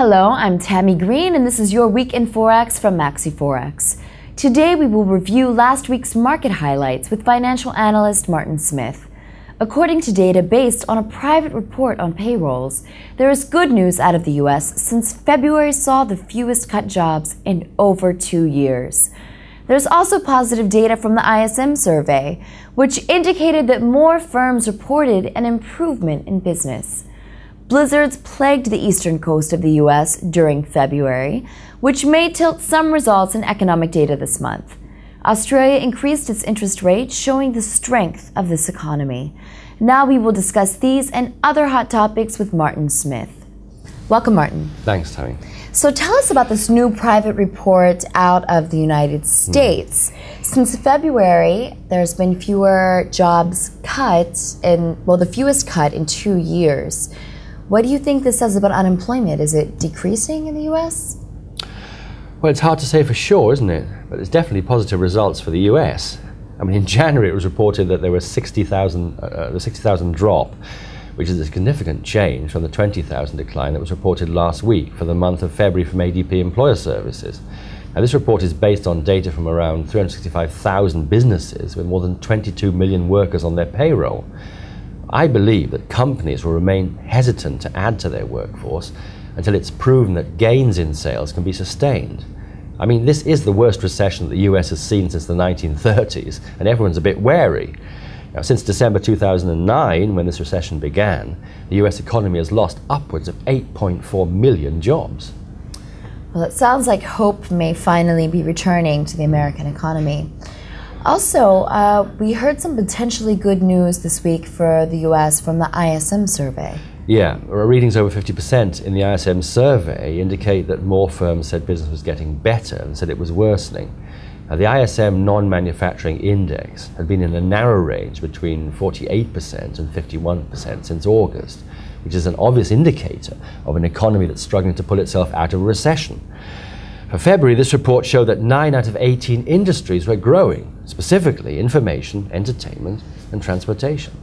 Hello, I'm Tammy Green, and this is your Week in Forex from MaxiForex. Today we will review last week's market highlights with financial analyst Martin Smith. According to data based on a private report on payrolls, there is good news out of the U.S. since February saw the fewest cut jobs in over 2 years. There's also positive data from the ISM survey, which indicated that more firms reported an improvement in business. Blizzards plagued the eastern coast of the U.S. during February, which may tilt some results in economic data this month. Australia increased its interest rate, showing the strength of this economy. Now we will discuss these and other hot topics with Martin Smith. Welcome, Martin. Thanks, Tammy. So tell us about this new private report out of the United States. Since February, there's been fewer jobs cut, the fewest cut in 2 years. What do you think this says about unemployment? Is it decreasing in the U.S.? Well, it's hard to say for sure, isn't it? But it's definitely positive results for the U.S. I mean, in January it was reported that there was 60,000 drop, which is a significant change from the 20,000 decline that was reported last week for the month of February from ADP Employer Services. Now, this report is based on data from around 365,000 businesses with more than 22 million workers on their payroll. I believe that companies will remain hesitant to add to their workforce until it's proven that gains in sales can be sustained. I mean, this is the worst recession that the US has seen since the 1930s, and everyone's a bit wary. Now, since December 2009, when this recession began, the US economy has lost upwards of 8.4 million jobs. Well, it sounds like hope may finally be returning to the American economy. Also, we heard some potentially good news this week for the U.S. from the ISM survey. Yeah, readings over 50% in the ISM survey indicate that more firms said business was getting better than said it was worsening. The ISM non-manufacturing index had been in a narrow range between 48% and 51% since August, which is an obvious indicator of an economy that's struggling to pull itself out of a recession. For February, this report showed that 9 out of 18 industries were growing, specifically information, entertainment, and transportation.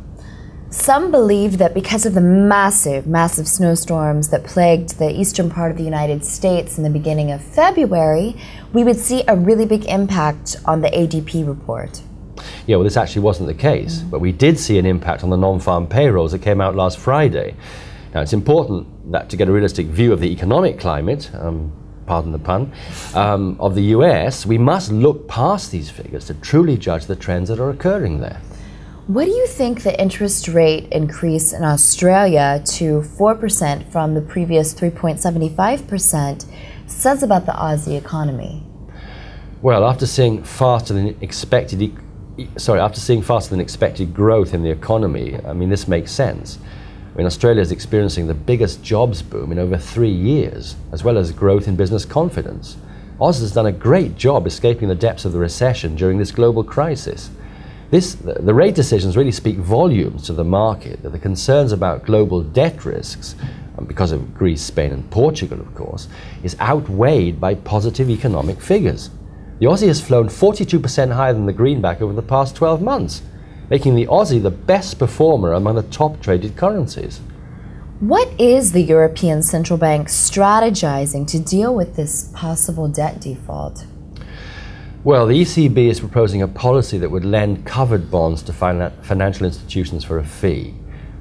Some believe that because of the massive snowstorms that plagued the eastern part of the United States in the beginning of February, we would see a really big impact on the ADP report. Yeah, well, this actually wasn't the case, but we did see an impact on the non-farm payrolls that came out last Friday. Now, it's important that to get a realistic view of the economic climate, pardon the pun, of the US, we must look past these figures to truly judge the trends that are occurring there. What do you think the interest rate increase in Australia to 4% from the previous 3.75% says about the Aussie economy? Well, after seeing faster than expected growth in the economy, I mean, this makes sense. I mean, Australia is experiencing the biggest jobs boom in over 3 years, as well as growth in business confidence. Oz has done a great job escaping the depths of the recession during this global crisis. The rate decisions really speak volumes to the market that the concerns about global debt risks, because of Greece, Spain and Portugal of course, is outweighed by positive economic figures. The Aussie has flown 42% higher than the greenback over the past 12 months, making the Aussie the best performer among the top traded currencies. What is the European Central Bank strategizing to deal with this possible debt default? Well, the ECB is proposing a policy that would lend covered bonds to financial institutions for a fee,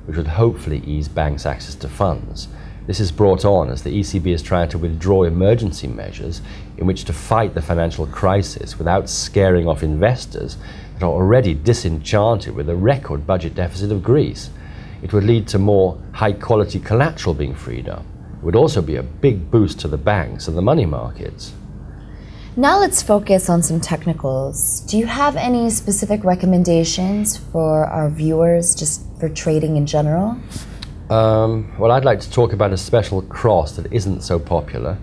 which would hopefully ease banks' access to funds. This is brought on as the ECB is trying to withdraw emergency measures in which to fight the financial crisis without scaring off investors that are already disenchanted with the record budget deficit of Greece. It would lead to more high-quality collateral being freed up. It would also be a big boost to the banks and the money markets. Now let's focus on some technicals. Do you have any specific recommendations for our viewers, just for trading in general? Well, I'd like to talk about a special cross that isn't so popular.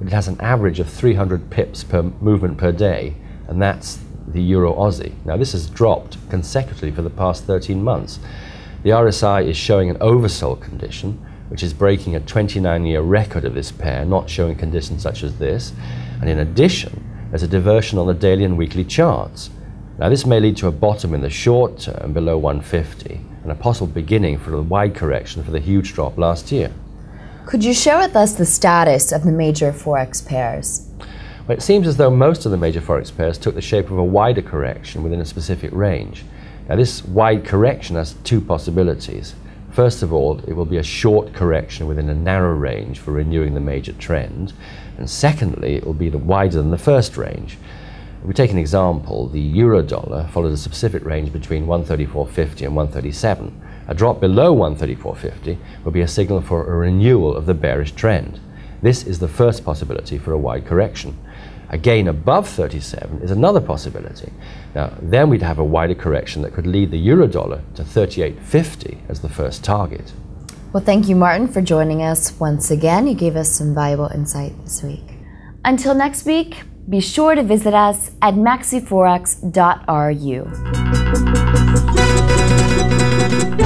It has an average of 300 pips per movement per day, and that's the Euro-Aussie. Now, this has dropped consecutively for the past 13 months. The RSI is showing an oversold condition, which is breaking a 29-year record of this pair, not showing conditions such as this. And in addition, there's a diversion on the daily and weekly charts. Now, this may lead to a bottom in the short term below 150 and a possible beginning for a wide correction for the huge drop last year. Could you share with us the status of the major Forex pairs? Well, it seems as though most of the major Forex pairs took the shape of a wider correction within a specific range. Now, this wide correction has two possibilities. First of all, it will be a short correction within a narrow range for renewing the major trend. And secondly, it will be wider than the first range. If we take an example, the euro-dollar followed a specific range between 134.50 and 137. A drop below 134.50 will be a signal for a renewal of the bearish trend. This is the first possibility for a wide correction. Again, above 37 is another possibility. Now, then we'd have a wider correction that could lead the euro-dollar to 38.50 as the first target. Well, thank you, Martin, for joining us once again. You gave us some valuable insight this week. Until next week, be sure to visit us at maxiforex.ru.